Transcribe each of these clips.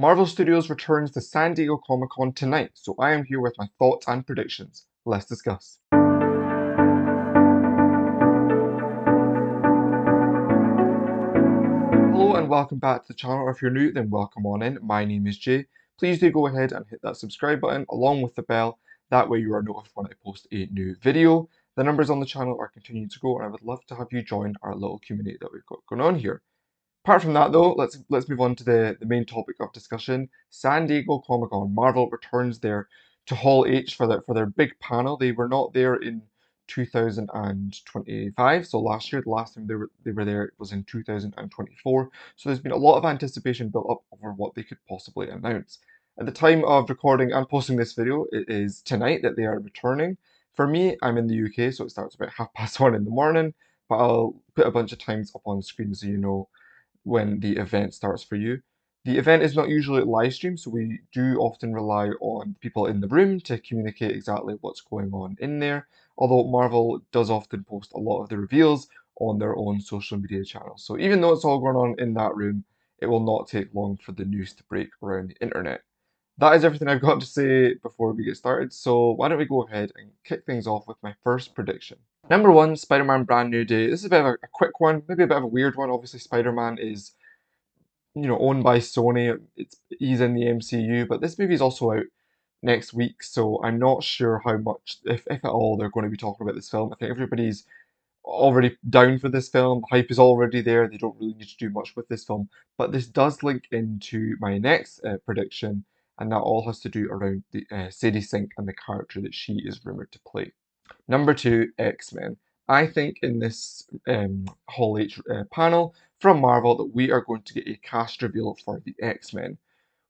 Marvel Studios returns to San Diego Comic-Con tonight, so I am here with my thoughts and predictions. Let's discuss. Hello and welcome back to the channel, or if you're new, then welcome on in. My name is Jay. Please do go ahead and hit that subscribe button along with the bell. That way you are notified when I post a new video. The numbers on the channel are continuing to grow, and I would love to have you join our little community that we've got going on here. Apart from that though, let's move on to the main topic of discussion. San Diego Comic-Con. Marvel returns there to Hall H for their big panel. They were not there in 2025, so last year, the last time they were there was in 2024. So there's been a lot of anticipation built up over what they could possibly announce. At the time of recording and posting this video, it is tonight that they are returning. For me, I'm in the UK, so it starts about 1:30 in the morning, but I'll put a bunch of times up on screen so you know when the event starts for you. The event is not usually live streamed, so we do often rely on people in the room to communicate exactly what's going on in there, although Marvel does often post a lot of the reveals on their own social media channels. So even though it's all going on in that room, it will not take long for the news to break around the internet. That is everything I've got to say before we get started, so why don't we go ahead and kick things off with my first prediction. Number one, Spider-Man Brand New Day. This is a bit of a quick one, maybe a bit of a weird one. Obviously, Spider-Man is, owned by Sony. He's in the MCU, but this movie is also out next week, so I'm not sure how much, if at all, they're going to be talking about this film. I think everybody's already down for this film. The hype is already there. They don't really need to do much with this film. But this does link into my next prediction, and that all has to do around the Sadie Sink and the character that she is rumored to play. Number two, X-Men. I think in this Hall H panel from Marvel that we are going to get a cast reveal for the X-Men.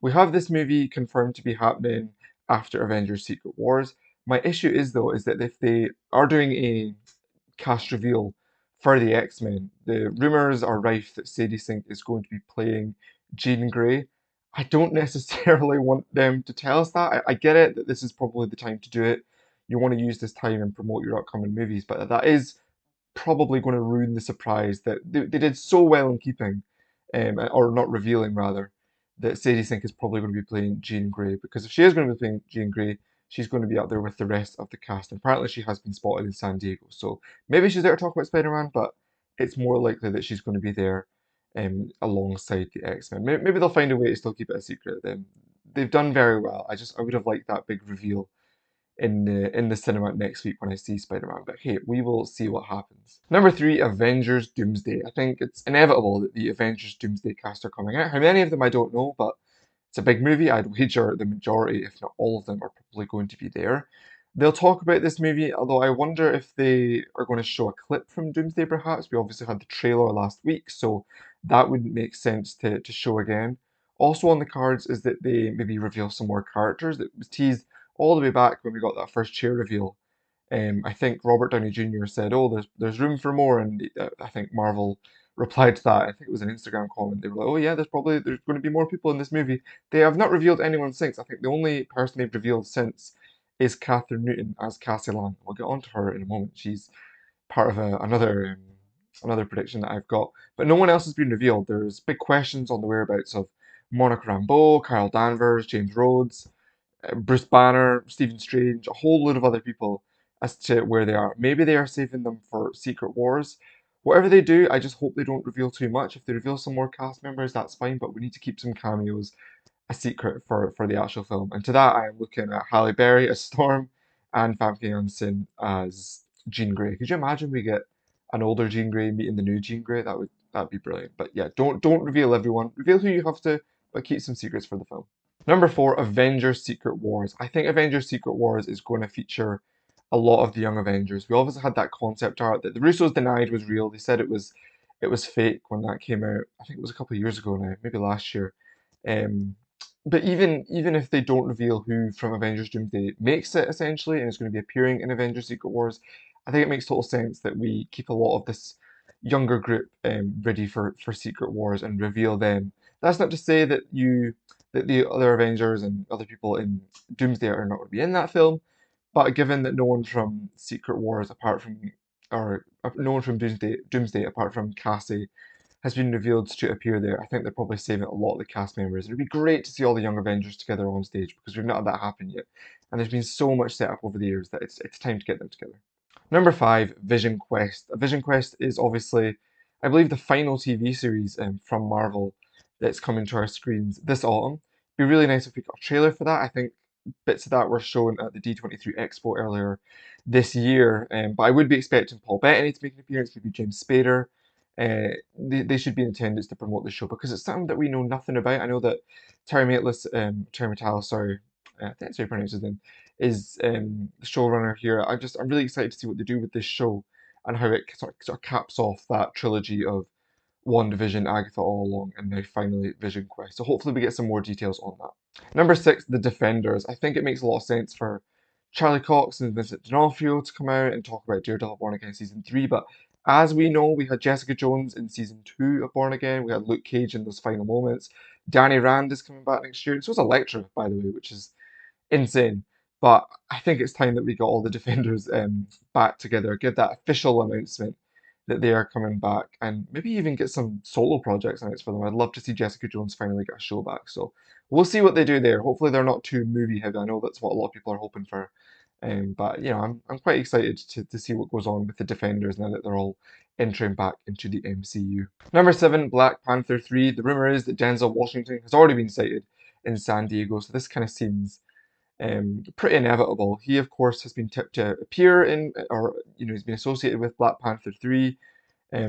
We have this movie confirmed to be happening after Avengers Secret Wars. My issue is though, is that if they are doing a cast reveal for the X-Men, the rumors are rife that Sadie Sink is going to be playing Jean Grey. I don't necessarily want them to tell us that. I get it that this is probably the time to do it. You want to use this time and promote your upcoming movies, but that is probably going to ruin the surprise that they did so well in keeping, or not revealing rather, that Sadie Sink is probably going to be playing Jean Grey, because if she is going to be playing Jean Grey, she's going to be up there with the rest of the cast. And apparently she has been spotted in San Diego, so maybe she's there to talk about Spider-Man, but it's more likely that she's going to be there alongside the X-Men. Maybe they'll find a way to still keep it a secret. They've done very well. I would have liked that big reveal in the cinema next week when I see Spider-Man. But hey, we will see what happens. Number three, Avengers Doomsday. I think it's inevitable that the Avengers Doomsday cast are coming out. How many of them I don't know, but it's a big movie. I'd wager the majority, if not all of them, are probably going to be there. They'll talk about this movie, although I wonder if they are going to show a clip from Doomsday perhaps. We obviously had the trailer last week, so that wouldn't make sense to show again. Also on the cards is that they maybe reveal some more characters that was teased all the way back when we got that first chair reveal. I think Robert Downey Jr. said, "Oh, there's room for more," and I think Marvel replied to that. I think it was an Instagram comment. They were like, "Oh yeah, there's going to be more people in this movie." They have not revealed anyone since. I think the only person they've revealed since is Catherine Newton as Cassie Lang. We'll get on to her in a moment. She's part of another prediction that I've got, but no one else has been revealed. There's big questions on the whereabouts of Monica Rambeau, Carol Danvers, James Rhodes, Bruce Banner, Stephen Strange, a whole load of other people as to where they are. Maybe they are saving them for Secret Wars. Whatever they do, I just hope they don't reveal too much. If they reveal some more cast members, that's fine, but we need to keep some cameos a secret for the actual film. And to that, I am looking at Halle Berry as Storm and Famke Janssen as Jean Grey. Could you imagine we get an older Jean Grey meeting the new Jean Grey? That'd be brilliant. But yeah, don't reveal everyone. Reveal who you have to, but keep some secrets for the film. Number four, Avengers Secret Wars. I think Avengers Secret Wars is going to feature a lot of the young Avengers. We obviously had that concept art that the Russos denied was real. They said it was fake when that came out. I think it was a couple of years ago now, maybe last year. Um, but even if they don't reveal who from Avengers Doomsday makes it essentially and is going to be appearing in Avengers Secret Wars, I think it makes total sense that we keep a lot of this younger group ready for Secret Wars and reveal them. That's not to say that the other Avengers and other people in Doomsday are not going to be in that film, but given that no one from Secret Wars apart from or no one from Doomsday apart from Cassie has been revealed to appear there. I think they're probably saving a lot of the cast members. It'd be great to see all the young Avengers together on stage because we've not had that happen yet. And there's been so much set up over the years that it's time to get them together. Number 5, Vision Quest. Vision Quest is obviously, I believe, the final TV series from Marvel that's coming to our screens this autumn. It'd be really nice if we got a trailer for that. I think bits of that were shown at the D23 Expo earlier this year, but I would be expecting Paul Bettany to make an appearance, maybe James Spader. They should be in attendance to promote the show because it's something that we know nothing about. I know that Terry Matalas, sorry, I think that's how you pronounce his name, is the showrunner here. I'm really excited to see what they do with this show and how it sort of caps off that trilogy of WandaVision, Agatha All Along, and now finally Vision Quest. So hopefully we get some more details on that. Number 6, The Defenders. I think it makes a lot of sense for Charlie Cox and Vincent D'Onofrio to come out and talk about Daredevil Born Again Season 3, but as we know, we had Jessica Jones in Season 2 of Born Again, we had Luke Cage in those final moments, Danny Rand is coming back next year, and so is Elektra, by the way, which is insane. But I think it's time that we got all the Defenders back together, get that official announcement that they are coming back, and maybe even get some solo projects announced for them. I'd love to see Jessica Jones finally get a show back. So we'll see what they do there. Hopefully they're not too movie heavy. I know that's what a lot of people are hoping for. But you know, I'm quite excited to see what goes on with the Defenders now that they're all entering back into the MCU. Number 7, Black Panther 3. The rumor is that Denzel Washington has already been sighted in San Diego, so this kind of seems pretty inevitable. He, of course, has been tipped to appear in, or he's been associated with Black Panther 3.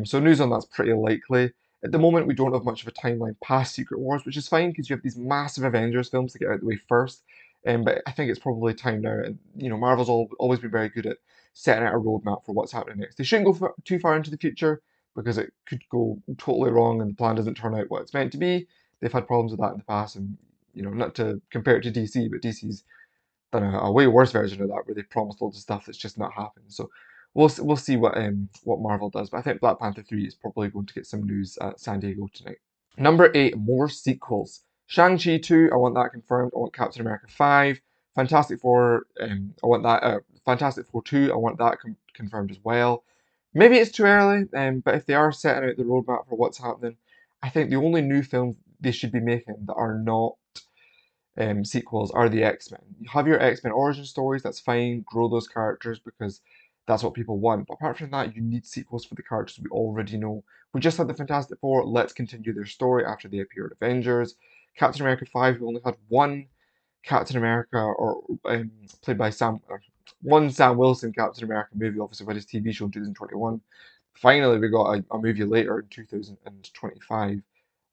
So news on that's pretty likely. At the moment, we don't have much of a timeline past Secret Wars, which is fine because you have these massive Avengers films to get out of the way first. But I think it's probably time now. And Marvel's always been very good at setting out a roadmap for what's happening next. They shouldn't go too far into the future because it could go totally wrong and the plan doesn't turn out what it's meant to be. They've had problems with that in the past, and not to compare it to DC, but DC's done a way worse version of that where they promised loads of stuff that's just not happened. So we'll see what Marvel does. But I think Black Panther 3 is probably going to get some news at San Diego tonight. Number 8, more sequels. Shang-Chi 2, I want that confirmed. I want Captain America 5. Fantastic Four, I want that. Fantastic Four 2, I want that confirmed as well. Maybe it's too early, but if they are setting out the roadmap for what's happening, I think the only new films they should be making that are not sequels are the X-Men. You have your X-Men origin stories, that's fine, grow those characters because that's what people want. But apart from that, you need sequels for the characters we already know. We just had the Fantastic Four, let's continue their story after they appear in Avengers. Captain America 5, we only had one Captain America, or played by one Sam Wilson Captain America movie, obviously with his TV show in 2021. Finally, we got a movie later in 2025.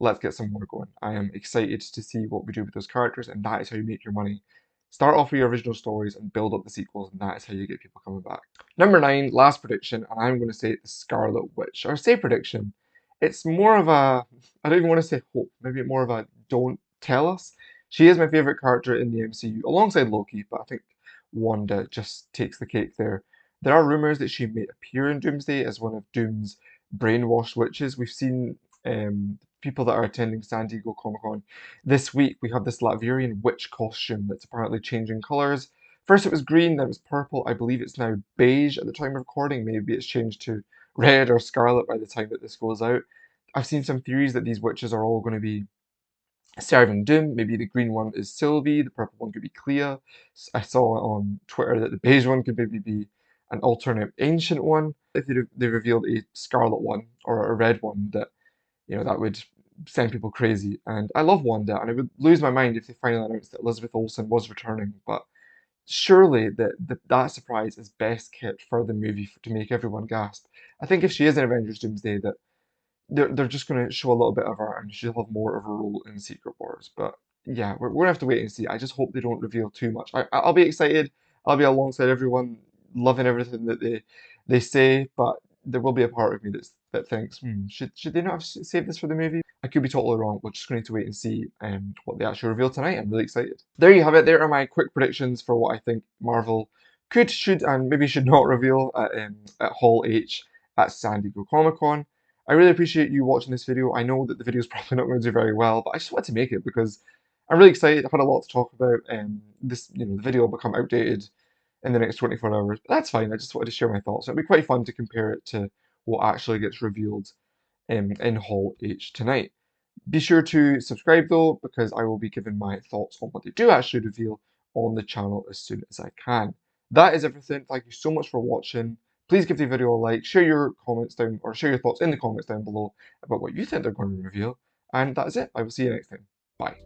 Let's get some more going. I am excited to see what we do with those characters, and that is how you make your money. Start off with your original stories and build up the sequels, and that is how you get people coming back. Number 9, last prediction, and I'm going to say the Scarlet Witch. Or say prediction. It's more of a, I don't even want to say hope, maybe more of a don't tell us. She is my favourite character in the MCU, alongside Loki, but I think Wanda just takes the cake there. There are rumours that she may appear in Doomsday as one of Doom's brainwashed witches. We've seen people that are attending San Diego Comic Con this week. We have this Latvian witch costume that's apparently changing colours. First it was green, then it was purple. I believe it's now beige at the time of recording. Maybe it's changed to red or scarlet by the time that this goes out. I've seen some theories that these witches are all going to be serving Doom. Maybe the green one is Sylvie, the purple one could be Clea. I saw on Twitter that the beige one could maybe be an alternate ancient one. If they revealed a scarlet one or a red one, that would send people crazy. And I love Wanda, and I would lose my mind if they finally announced that Elizabeth Olsen was returning. But surely that surprise is best kept for the movie to make everyone gasp. I think if she is in Avengers Doomsday, that they're just going to show a little bit of her, and she'll have more of a role in Secret Wars. But yeah, we're gonna have to wait and see. I just hope they don't reveal too much. I'll be excited. I'll be alongside everyone, loving everything that they say. But there will be a part of me that thinks, should they not have saved this for the movie? I could be totally wrong. We're just going to need to wait and see what they actually reveal tonight. I'm really excited. There you have it. There are my quick predictions for what I think Marvel could, should, and maybe should not reveal at Hall H at San Diego Comic Con. I really appreciate you watching this video. I know that the video is probably not going to do very well, but I just wanted to make it because I'm really excited. I've had a lot to talk about, and the video will become outdated in the next 24 hours. But that's fine. I just wanted to share my thoughts. It'll be quite fun to compare it to what actually gets revealed in Hall H tonight. Be sure to subscribe though, because I will be giving my thoughts on what they do actually reveal on the channel as soon as I can. That is everything. Thank you so much for watching. Please give the video a like, share your comments down, or share your thoughts in the comments down below about what you think they're going to reveal. And that is it. I will see you next time. Bye.